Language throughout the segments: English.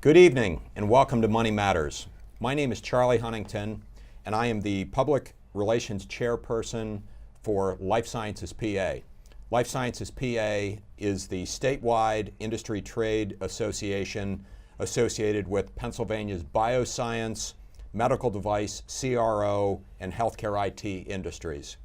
Good evening and welcome to Money Matters. My name is Charlie Huntington and I am the Public Relations Chairperson for Life Sciences PA. Life Sciences PA is the statewide industry trade association associated with Pennsylvania's bioscience, medical device, CRO, and healthcare IT industries.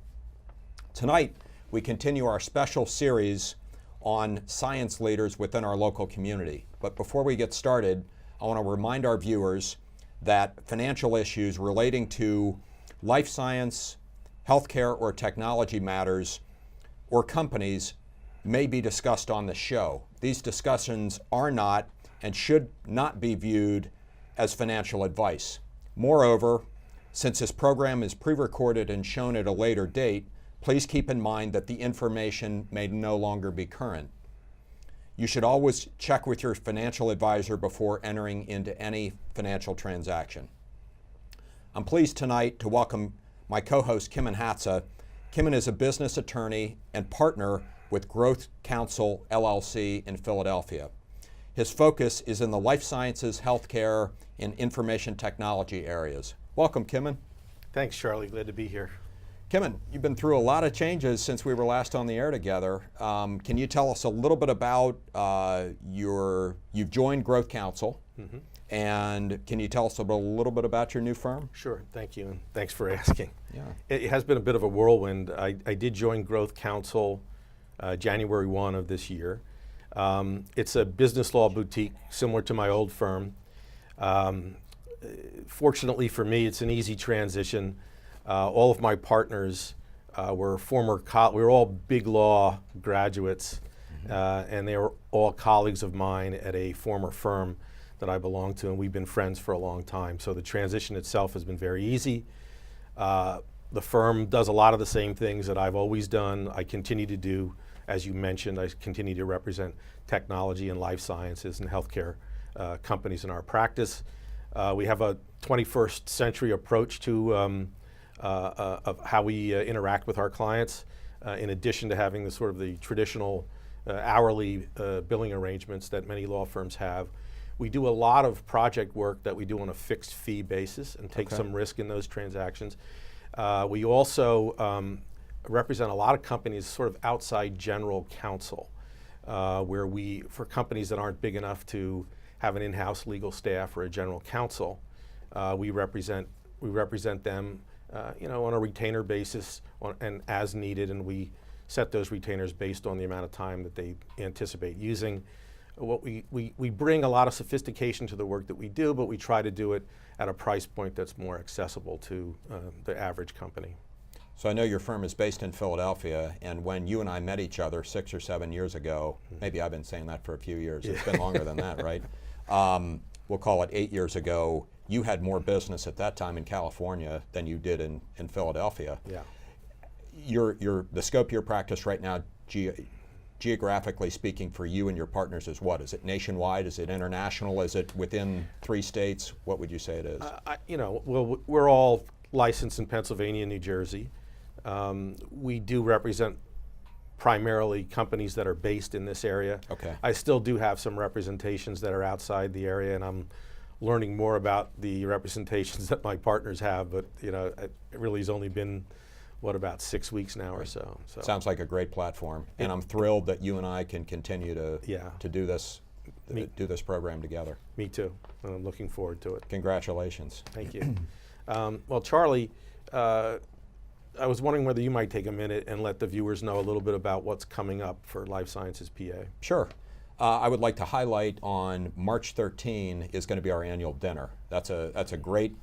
Tonight, we continue our special series on science leaders within our local community. But before we get started, I want to remind our viewers that financial issues relating to life science, healthcare, or technology matters or companies may be discussed on the show. These discussions are not and should not be viewed as financial advice. Moreover, since this program is pre-recorded and shown at a later date, please keep in mind that the information may no longer be current. You should always check with your financial advisor before entering into any financial transaction. I'm pleased tonight to welcome my co-host, Kimon Hatza. Kimon is a business attorney and partner with GrowthCouncil, LLC in Philadelphia. His focus is in the life sciences, healthcare, and information technology areas. Welcome, Kimon. Thanks, Charlie. Glad to be here. Kimon, you've been through a lot of changes since we were last on the air together. Can you tell us a little bit about you've joined GrowthCouncil, and can you tell us a little bit about your new firm? Sure, thank you, and thanks for asking. Yeah. It has been a bit of a whirlwind. I did join GrowthCouncil January 1 of this year. It's a business law boutique, similar to my old firm. Fortunately for me, it's an easy transition. All of my partners were we were all big law graduates, and they were all colleagues of mine at a former firm that I belonged to, and we've been friends for a long time. So the transition itself has been very easy. The firm does a lot of the same things that I've always done. I continue to do, as you mentioned, I continue to represent technology and life sciences and healthcare companies in our practice. We have a 21st century approach to of how we interact with our clients, in addition to having the sort of the traditional hourly billing arrangements that many law firms have. We do a lot of project work that we do on a fixed fee basis and take some risk in those transactions. We also represent a lot of companies sort of outside general counsel, where for companies that aren't big enough to have an in-house legal staff or a general counsel, we represent them on a retainer basis and as needed, and we set those retainers based on the amount of time that they anticipate using. We bring a lot of sophistication to the work that we do, but we try to do it at a price point that's more accessible to the average company. So I know your firm is based in Philadelphia, and when you and I met each other 6 or 7 years ago, maybe I've been saying that for a few years, it's been longer than that, right? We'll call it 8 years ago. You had more business at that time in California than you did in Philadelphia. Yeah. The scope of your practice right now, geographically speaking, for you and your partners is what? Is it nationwide? Is it international? Is it within 3 states? What would you say it is? Well, we're all licensed in Pennsylvania and New Jersey. We do represent primarily companies that are based in this area. Okay. I still do have some representations that are outside the area, and I'm learning more about the representations that my partners have, but it really has only been, about 6 weeks now or so. Sounds like a great platform, and I'm thrilled that you and I can continue to do this program together. Me too, and I'm looking forward to it. Congratulations. Thank you. Well, Charlie, I was wondering whether you might take a minute and let the viewers know a little bit about what's coming up for Life Sciences PA. Sure. I would like to highlight on March 13 is going to be our annual dinner. That's a great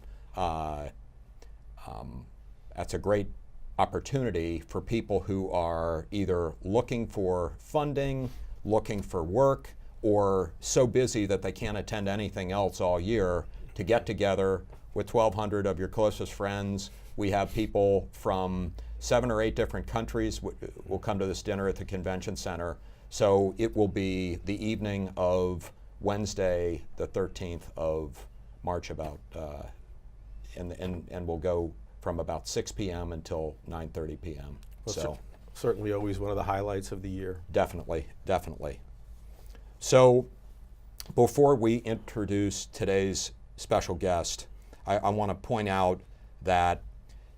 opportunity for people who are either looking for funding, looking for work, or so busy that they can't attend anything else all year to get together with 1,200 of your closest friends. We have people from 7 or 8 different countries will come to this dinner at the convention center. So it will be the evening of Wednesday, the 13th of March, and we'll go from about 6 p.m. until 9:30 p.m. Well, certainly always one of the highlights of the year. Definitely, definitely. So Before we introduce today's special guest, I want to point out that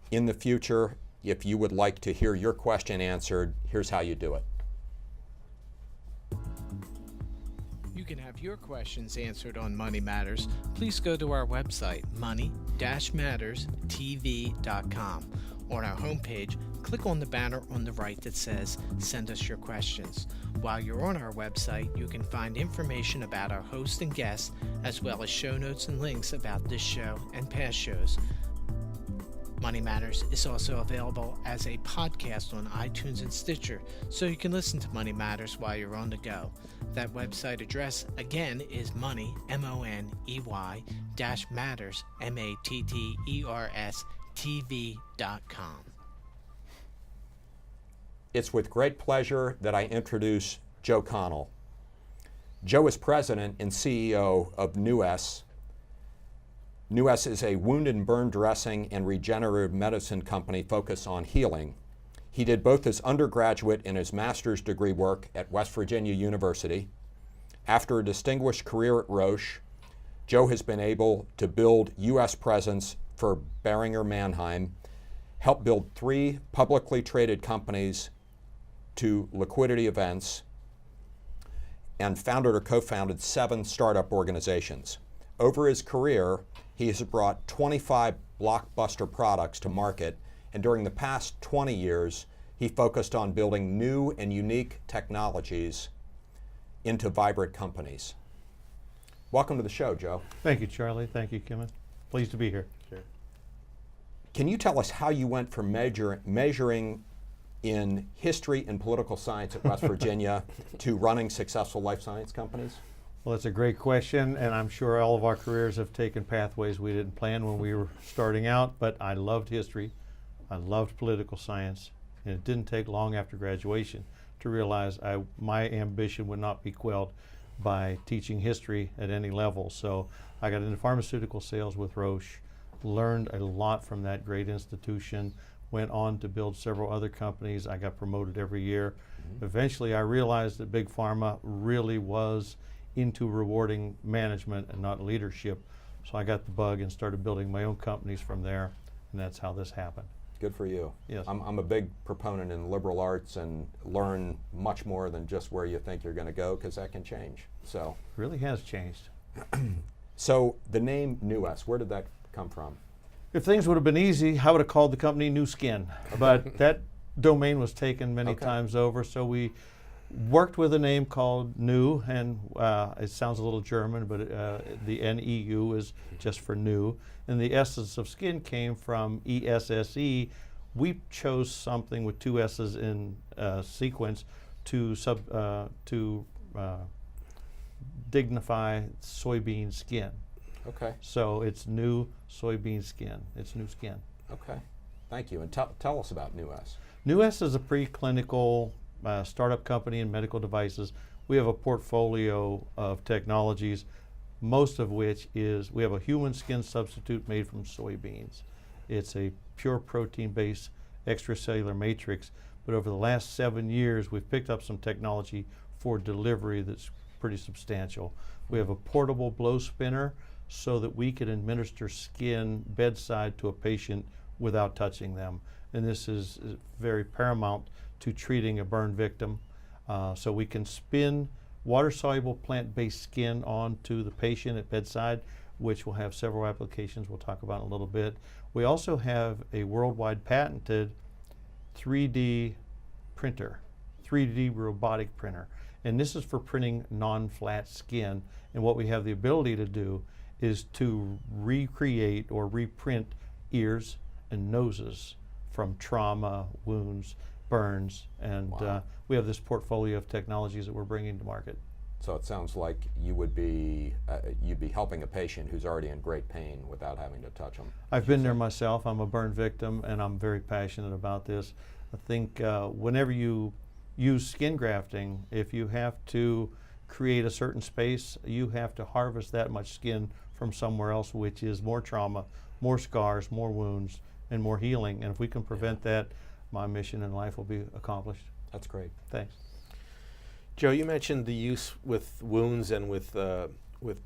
in the future, if you would like to hear your question answered, here's how you do it. You can have your questions answered on Money Matters. Please go to our website, money-matterstv.com. On our homepage, click on the banner on the right that says Send Us Your Questions. While you're on our website, you can find information about our host and guests, as well as show notes and links about this show and past shows. Money Matters is also available as a podcast on iTunes and Stitcher, so you can listen to Money Matters while you're on the go. That website address, again, is money, M-O-N-E-Y, -matters, M-A-T-T-E-R-S, TV.com. It's with great pleasure that I introduce Joe Connell. Joe is president and CEO of NeuEsse. NeuEsse is a wound and burn dressing and regenerative medicine company focused on healing. He did both his undergraduate and his master's degree work at West Virginia University. After a distinguished career at Roche, Joe has been able to build U.S. presence for Boehringer Mannheim, helped build 3 publicly traded companies to liquidity events, and founded or co-founded 7 startup organizations. Over his career, he has brought 25 blockbuster products to market, and during the past 20 years, he focused on building new and unique technologies into vibrant companies. Welcome to the show, Joe. Thank you, Charlie. Thank you, Kimon. Pleased to be here. Sure. Can you tell us how you went from measuring in history and political science at West Virginia to running successful life science companies? Well, that's a great question, and I'm sure all of our careers have taken pathways we didn't plan when we were starting out, but I loved history, I loved political science, and it didn't take long after graduation to realize my ambition would not be quelled by teaching history at any level. So I got into pharmaceutical sales with Roche, learned a lot from that great institution, went on to build several other companies. I got promoted every year. Eventually I realized that Big Pharma really was into rewarding management and not leadership. So I got the bug and started building my own companies from there, and that's how this happened. Good for you. Yes. I'm a big proponent in liberal arts and learn much more than just where you think you're going to go, because that can change. So, It really has changed. so the name NeuEsse, where did that come from? If things would have been easy, I would have called the company New Skin, but that domain was taken many times over, so we worked with a name called New, and it sounds a little German, but the N-E-U is just for new, and the essence of skin came from E-S-S-E. We chose something with 2 S's in sequence to dignify soybean skin. Okay. So it's new soybean skin. It's new skin. Okay. Thank you. And tell us about NeuEsse. NeuEsse is a preclinical startup company in medical devices. We have a portfolio of technologies, most of which is we have a human skin substitute made from soybeans. It's a pure protein-based extracellular matrix, but over the last 7 years, we've picked up some technology for delivery that's pretty substantial. We have a portable blow spinner so that we can administer skin bedside to a patient without touching them. And this is very paramount to treating a burn victim. So we can spin water-soluble plant-based skin onto the patient at bedside, which will have several applications we'll talk about in a little bit. We also have a worldwide patented 3D printer, 3D robotic printer. And this is for printing non-flat skin. And what we have the ability to do is to recreate or reprint ears and noses from trauma, wounds, burns, and Wow. We have this portfolio of technologies that we're bringing to market. So it sounds like you would be you'd be helping a patient who's already in great pain without having to touch them. I've been there myself. I'm a burn victim, and I'm very passionate about this. I think whenever you use skin grafting, if you have to create a certain space, you have to harvest that much skin from somewhere else, which is more trauma, more scars, more wounds, and more healing. And if we can prevent that, my mission in life will be accomplished. That's great. Thanks. Joe, you mentioned the use with wounds and with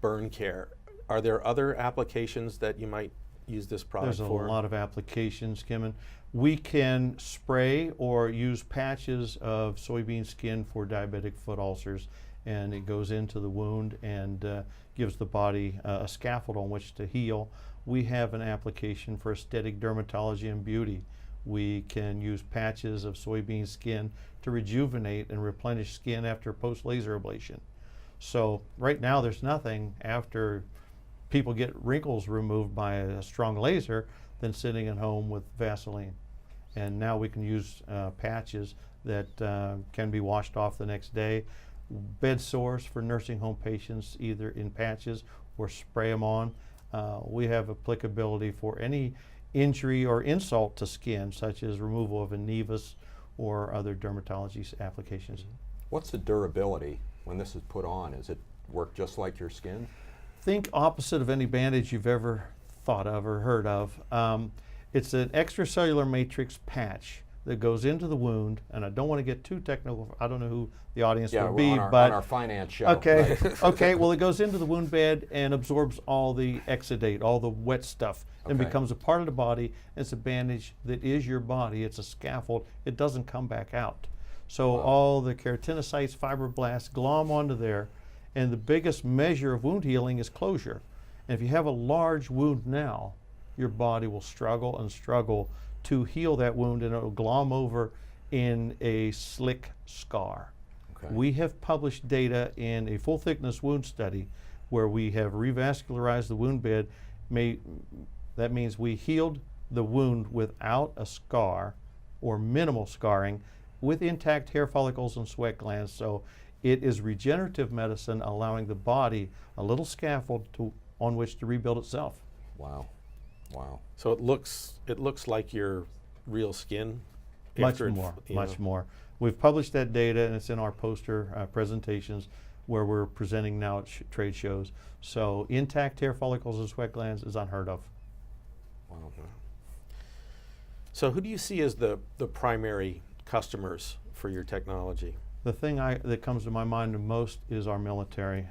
burn care. Are there other applications that you might use this product There's for? a lot of applications, Kimon. We can spray or use patches of soybean skin for diabetic foot ulcers, and it goes into the wound and gives the body a scaffold on which to heal. We have an application for aesthetic dermatology and beauty. We can use patches of soybean skin to rejuvenate and replenish skin after post-laser ablation. So right now there's nothing after people get wrinkles removed by a strong laser than sitting at home with Vaseline. And now we can use patches that can be washed off the next day. Bed sores for nursing home patients, either in patches or spray them on. We have applicability for any injury or insult to skin, such as removal of a nevus or other dermatology applications. What's the durability when this is put on? Is it work just like your skin? Think opposite of any bandage you've ever thought of or heard of. It's an extracellular matrix patch that goes into the wound, and I don't want to get too technical. I don't know who the audience Yeah, would we're be, on but our finance show. okay, right. okay. Well, it goes into the wound bed and absorbs all the exudate, all the wet stuff, and Okay. becomes a part of the body. It's a bandage that is your body. It's a scaffold. It doesn't come back out. So Wow. all the keratinocytes, fibroblasts glom onto there, and the biggest measure of wound healing is closure. And if you have a large wound now, your body will struggle and struggle to heal that wound, and it will glom over in a slick scar. Okay. We have published data in a full thickness wound study where we have revascularized the wound bed. That means we healed the wound without a scar or minimal scarring with intact hair follicles and sweat glands. So it is regenerative medicine, allowing the body a little scaffold on which to rebuild itself. Wow. Wow. So it looks like your real skin. Much after it, more, you much know. more. We've published that data, and it's in our poster presentations where we're presenting now at trade shows. So intact hair follicles and sweat glands is unheard of. Wow. So who do you see as the primary customers for your technology? The thing that comes to my mind the most is our military.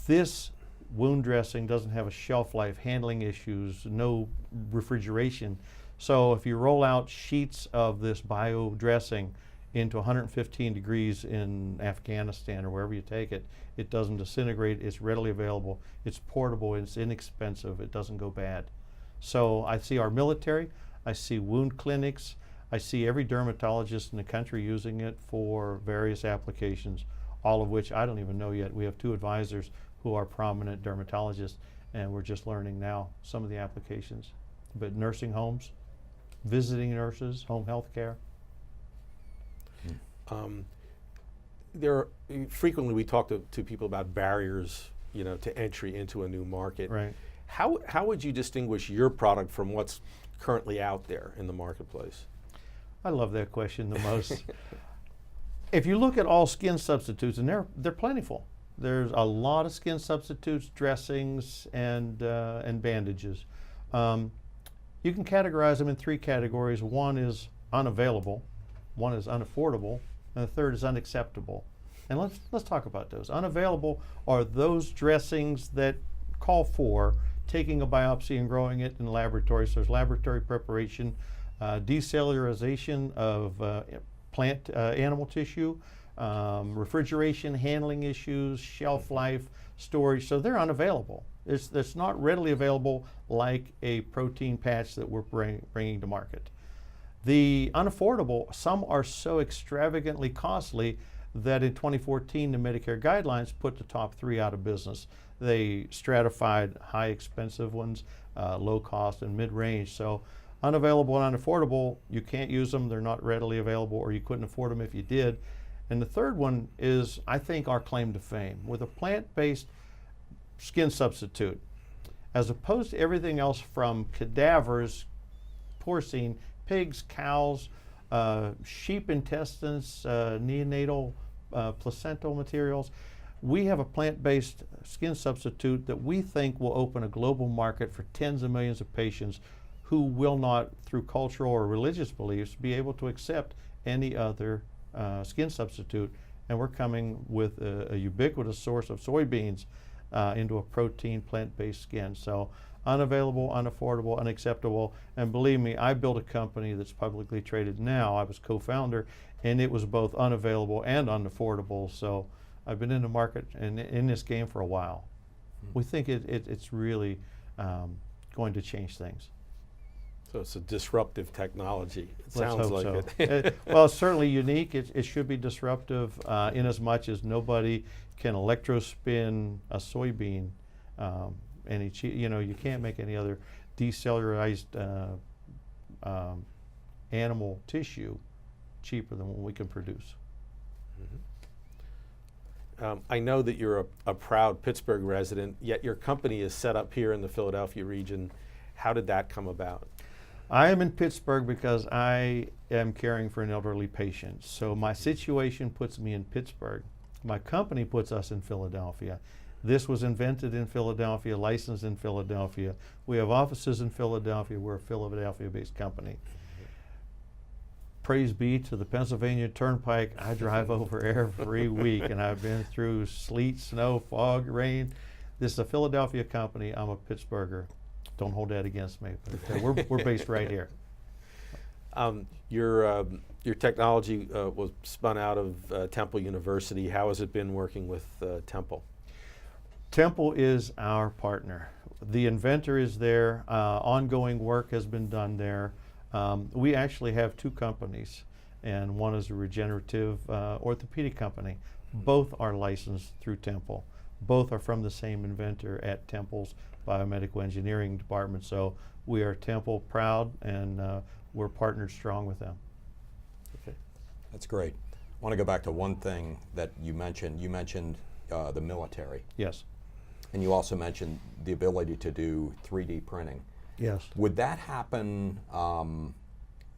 This wound dressing doesn't have a shelf life, handling issues, no refrigeration. So if you roll out sheets of this bio dressing into 115 degrees in Afghanistan or wherever you take it, it doesn't disintegrate, it's readily available, it's portable, it's inexpensive, it doesn't go bad. So I see our military, I see wound clinics, I see every dermatologist in the country using it for various applications, all of which I don't even know yet. We have 2 advisors who are prominent dermatologists, and we're just learning now some of the applications. But nursing homes, visiting nurses, home health care. Frequently we talk to people about barriers, to entry into a new market. Right. How would you distinguish your product from what's currently out there in the marketplace? I love that question the most. If you look at all skin substitutes, and they're plentiful. There's a lot of skin substitutes, dressings, and bandages. You can categorize them in 3 categories. One is unavailable, one is unaffordable, and the third is unacceptable. And let's talk about those. Unavailable are those dressings that call for taking a biopsy and growing it in the laboratory. So there's laboratory preparation, decellularization of plant animal tissue, refrigeration, handling issues, shelf life, storage. So they're unavailable. It's not readily available like a protein patch that we're bringing to market. The unaffordable, some are so extravagantly costly that in 2014 the Medicare guidelines put the top 3 out of business. They stratified high expensive ones, low cost, and mid-range. So unavailable and unaffordable, you can't use them, they're not readily available, or you couldn't afford them if you did. And the third one is, I think, our claim to fame. With a plant-based skin substitute, as opposed to everything else from cadavers, porcine, pigs, cows, sheep intestines, neonatal placental materials, we have a plant-based skin substitute that we think will open a global market for tens of millions of patients who will not, through cultural or religious beliefs, be able to accept any other skin substitute and we're coming with a ubiquitous source of soybeans into a protein plant-based skin. So unavailable, unaffordable, unacceptable. And believe me, I built a company that's publicly traded now. I was co-founder, and it was both unavailable and unaffordable. So I've been in the market and in this game for a while. We think it's really going to change things. So it's a disruptive technology. It Let's sounds hope like so. it. Well, it's certainly unique. It should be disruptive in as much as nobody can electrospin a soybean. You can't make any other decellularized animal tissue cheaper than what we can produce. I know that you're a proud Pittsburgh resident, yet your company is set up here in the Philadelphia region. How did that come about? I am in Pittsburgh because I am caring for an elderly patient. So my situation puts me in Pittsburgh. My company puts us in Philadelphia. This was invented in Philadelphia, licensed in Philadelphia. We have offices in Philadelphia. We're a Philadelphia-based company. Praise be to the Pennsylvania Turnpike. I drive over every week, and I've been through sleet, snow, fog, rain. This is a Philadelphia company. I'm a Pittsburgher. Don't hold that against me. But we're based right here. Your technology was spun out of Temple University. How has it been working with Temple? Temple is our partner. The inventor is there. Ongoing work has been done there. We actually have two companies, and one is a regenerative orthopedic company. Both are licensed through Temple. Both are from the same inventor at Temple's biomedical engineering department. So we are Temple proud, and we're partnered strong with them. Okay. That's great. I want to go back to one thing that you mentioned. You mentioned the military. Yes. And you also mentioned the ability to do 3D printing. Yes. Would that happen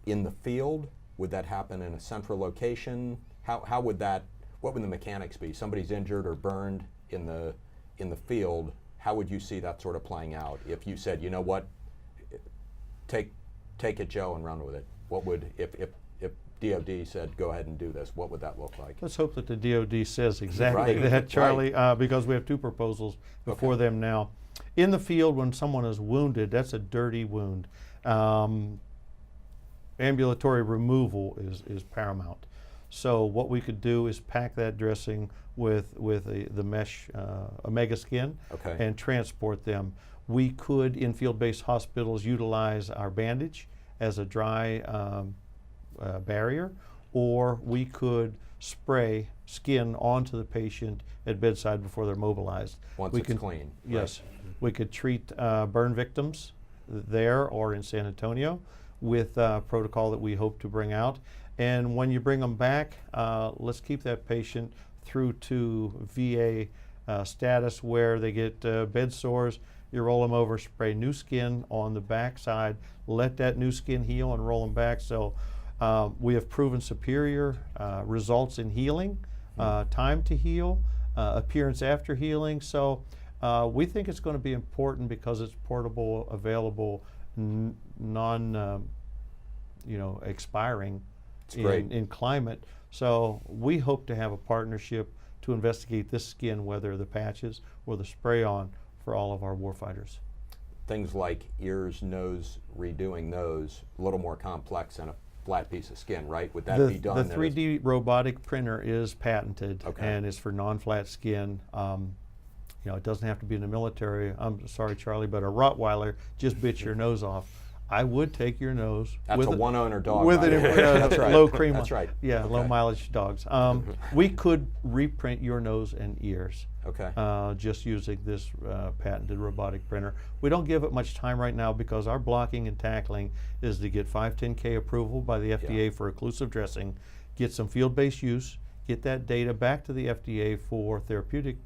in the field? Would that happen in a central location? How would that, what would the mechanics be? Somebody's injured or burned in the field. How would you see that sort of playing out if you said, you know what, take it, Joe, and run with it? What would, if DOD said, go ahead and do this, what would that look like? Let's hope that the DOD says exactly Right, that, Charlie, right. because we have two proposals before Okay. them now. In the field, when someone is wounded, that's a dirty wound. Ambulatory removal is paramount. So what we could do is pack that dressing with the mesh omega skin, Okay. and transport them. We could, in field-based hospitals, utilize our bandage as a dry barrier, or we could spray skin onto the patient at bedside before they're mobilized. Once We it's can- clean. Yes. We could treat burn victims there or in San Antonio with a protocol that we hope to bring out. And when you bring them back, let's keep that patient through to VA status where they get bed sores. You roll them over, spray new skin on the back side, let that new skin heal and roll them back. So we have proven superior results in healing, time to heal, appearance after healing. So we think it's going to be important because it's portable, available, expiring in climate. So we hope to have a partnership to investigate this skin, whether the patches or the spray-on, for all of our warfighters. Things like ears, nose, redoing those, a little more complex than a flat piece of skin, right? Would that be done? The 3D robotic printer is patented, Okay. and is for non-flat skin. It doesn't have to be in the military. I'm sorry, Charlie, but a Rottweiler just bit your nose off. I would take your nose. That's a one-owner dog. With by it, the way. That's right. low cream. That's right. Yeah, Okay. low mileage dogs. We could reprint your nose and ears. Okay. Just using this patented robotic printer. We don't give it much time right now because our blocking and tackling is to get 510K approval by the FDA for occlusive dressing, get some field-based use, get that data back to the FDA for therapeutic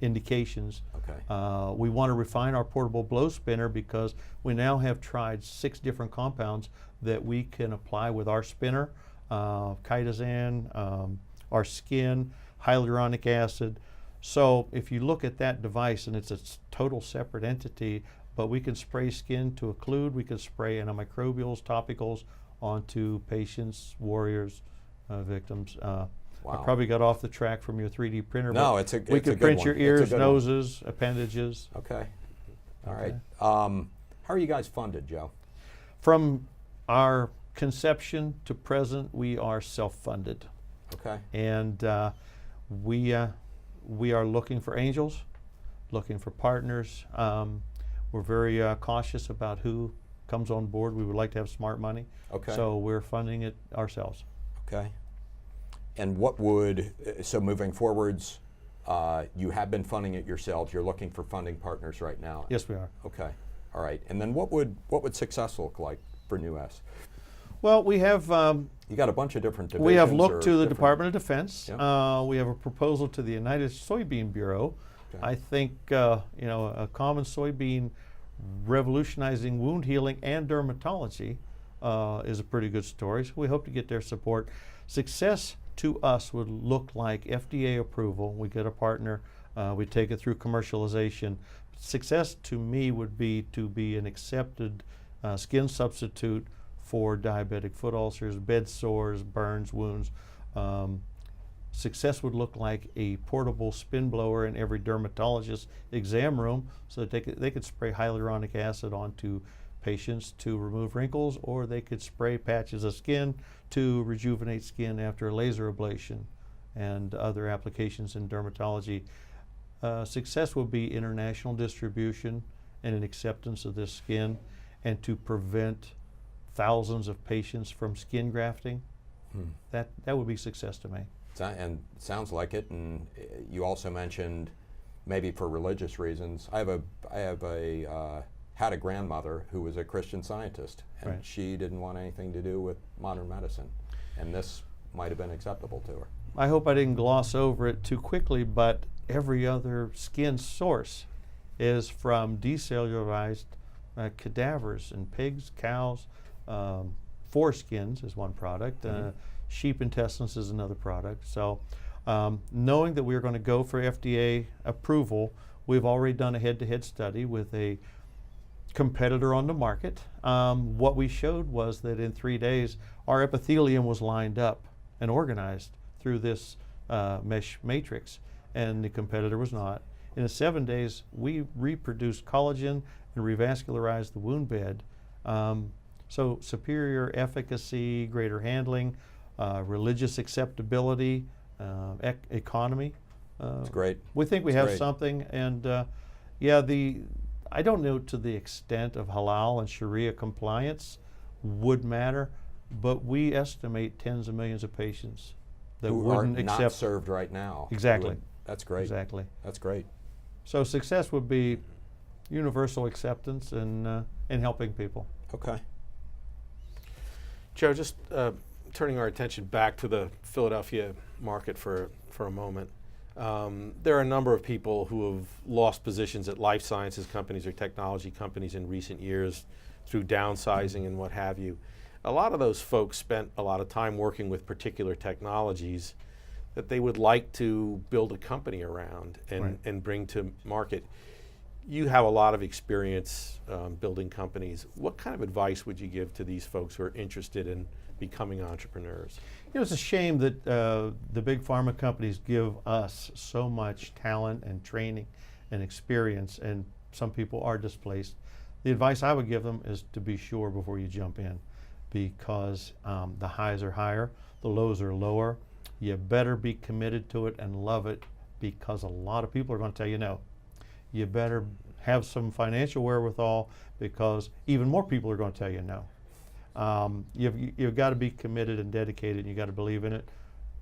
indications. Okay. We want to refine our portable blow spinner because we now have tried 6 different compounds that we can apply with our spinner, chitosan, our skin, hyaluronic acid. So if you look at that device, and it's a total separate entity, but we can spray skin to occlude, we can spray antimicrobials, topicals onto patients, warriors, victims. Wow. I probably got off the track from your 3D printer. No, but it's a we it's a could good print one. your It's a ears, good one. noses, appendages. Okay. All Okay. right. How are you guys funded, Joe? From our conception to present, we are self-funded, Okay. and we are looking for angels, looking for partners. We're very cautious about who comes on board. We would like to have smart money, Okay. so we're funding it ourselves. Okay. And what would, so moving forwards, you have been funding it yourselves. You're looking for funding partners right now. Yes, we are. Okay. All right. And then what would success look like for NeuEsse? Well, we have You got a bunch of different divisions. we have or looked to the different- Department of Defense. Yeah. We have a proposal to the United Soybean Bureau. Okay. I think a common soybean revolutionizing wound healing and dermatology is a pretty good story. So we hope to get their support. Success to us would look like FDA approval. We get a partner. We take it through commercialization. Success to me would be to be an accepted skin substitute for diabetic foot ulcers, bed sores, burns, wounds. Success would look like a portable spin blower in every dermatologist's exam room, so that they could spray hyaluronic acid onto patients to remove wrinkles, or they could spray patches of skin to rejuvenate skin after a laser ablation, and other applications in dermatology. Success would be international distribution and an acceptance of this skin, and to prevent thousands of patients from skin grafting. That would be success to me. And sounds like it. And you also mentioned maybe for religious reasons. I had a grandmother who was a Christian Scientist, and Right. she didn't want anything to do with modern medicine, and this might have been acceptable to her. I hope I didn't gloss over it too quickly, but every other skin source is from decellularized cadavers in pigs, cows. Foreskins is one product. Sheep intestines is another product. So knowing that we're going to go for FDA approval, we've already done a head-to-head study with a competitor on the market. What we showed was that in 3 days, our epithelium was lined up and organized through this mesh matrix, and the competitor was not. In 7 days, we reproduced collagen and revascularized the wound bed. So superior efficacy, greater handling, religious acceptability, economy. It's great. We think we It's have great. something, and I don't know to the extent of halal and Sharia compliance would matter, but we estimate tens of millions of patients that Who are wouldn't not accept. served right now. Exactly. That's great. Exactly. That's great. So success would be universal acceptance and helping people. Okay. Joe, just turning our attention back to the Philadelphia market for a moment. There are a number of people who have lost positions at life sciences companies or technology companies in recent years through downsizing and what have you. A lot of those folks spent a lot of time working with particular technologies that they would like to build a company around and, Right. and bring to market. You have a lot of experience building companies. What kind of advice would you give to these folks who are interested in becoming entrepreneurs? It's a shame that the big pharma companies give us so much talent and training and experience, and some people are displaced. The advice I would give them is to be sure before you jump in, because the highs are higher, the lows are lower. You better be committed to it and love it, because a lot of people are going to tell you no. You better have some financial wherewithal, because even more people are going to tell you no. You've got to be committed and dedicated, and you got to believe in it,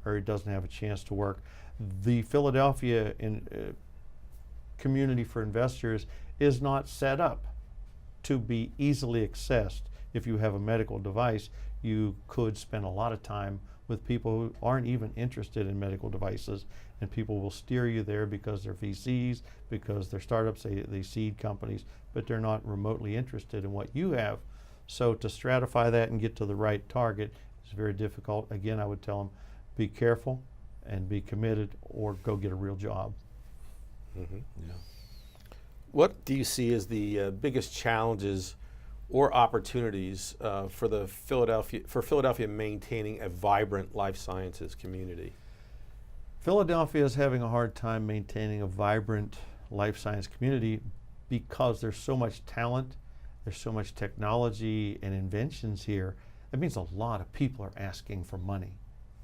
or it doesn't have a chance to work. The Philadelphia community for investors is not set up to be easily accessed. If you have a medical device, you could spend a lot of time with people who aren't even interested in medical devices, and people will steer you there because they're VCs, because they're startups, they seed companies, but they're not remotely interested in what you have. So to stratify that and get to the right target is very difficult. Again, I would tell them, be careful and be committed, or go get a real job. Mm-hmm. Yeah. What do you see as the biggest challenges or opportunities for Philadelphia maintaining a vibrant life sciences community? Philadelphia is having a hard time maintaining a vibrant life science community because there's so much talent, there's so much technology and inventions here. That means a lot of people are asking for money.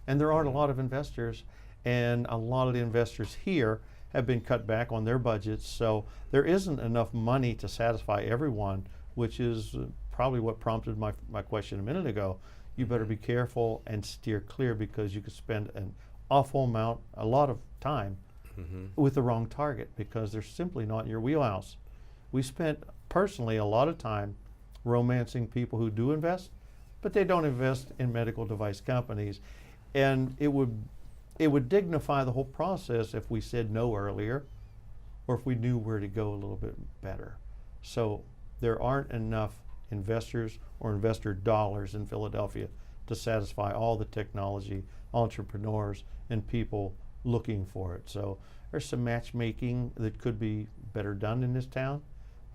And there aren't a lot of investors, and a lot of the investors here have been cut back on their budgets, so there isn't enough money to satisfy everyone, which is probably what prompted my question a minute ago. You better be careful and steer clear, because you could spend an awful amount, a lot of time with the wrong target, because they're simply not in your wheelhouse. We spent personally a lot of time romancing people who do invest, but they don't invest in medical device companies. And it would dignify the whole process if we said no earlier, or if we knew where to go a little bit better. So there aren't enough investors or investor dollars in Philadelphia to satisfy all the technology, entrepreneurs, and people looking for it. So there's some matchmaking that could be better done in this town,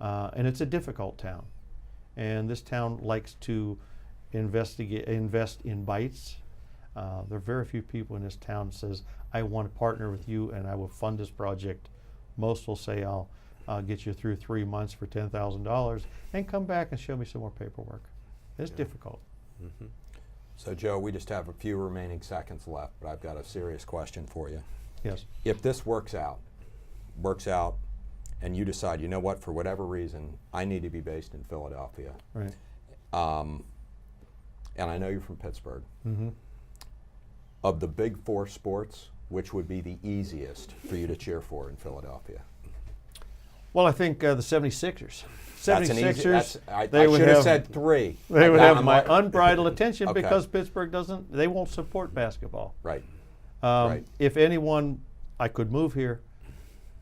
and it's a difficult town. And this town likes to invest in bites. There are very few people in this town that says, I want to partner with you and I will fund this project. Most will say, I'll get you through 3 months for $10,000 and come back and show me some more paperwork. It's difficult. So Joe, we just have a few remaining seconds left, but I've got a serious question for you. Yes. If this works out, and you decide, you know what, for whatever reason, I need to be based in Philadelphia. Right. And I know you're from Pittsburgh. Of the big four sports, which would be the easiest for you to cheer for in Philadelphia? Well, I think the 76ers. That's an easy, 76ers, I they would should have have said three. They would have I'm my like- unbridled attention Okay. because Pittsburgh they won't support basketball. Right. Right. If anyone, I could move here,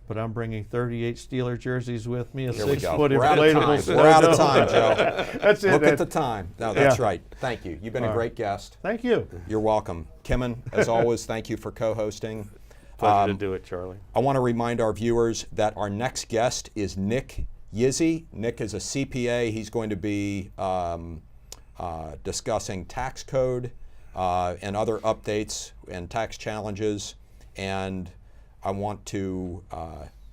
but I'm bringing 38 Steeler jerseys with me, a Here we go. 6-foot We're out of inflatable time. snow We're out of dome. time, Joe. That's it. Look at the time. No, that's Yeah. right. Thank you. You've been a great guest. Thank you. You're welcome. Kimon, as always, thank you for co-hosting. Pleasure to do it, Charlie. I want to remind our viewers that our next guest is Nick Yizzi. Nick is a CPA. He's going to be discussing tax code and other updates and tax challenges. And I want to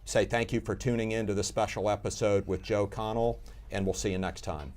say thank you for tuning in to this special episode with Joe Connell, and we'll see you next time.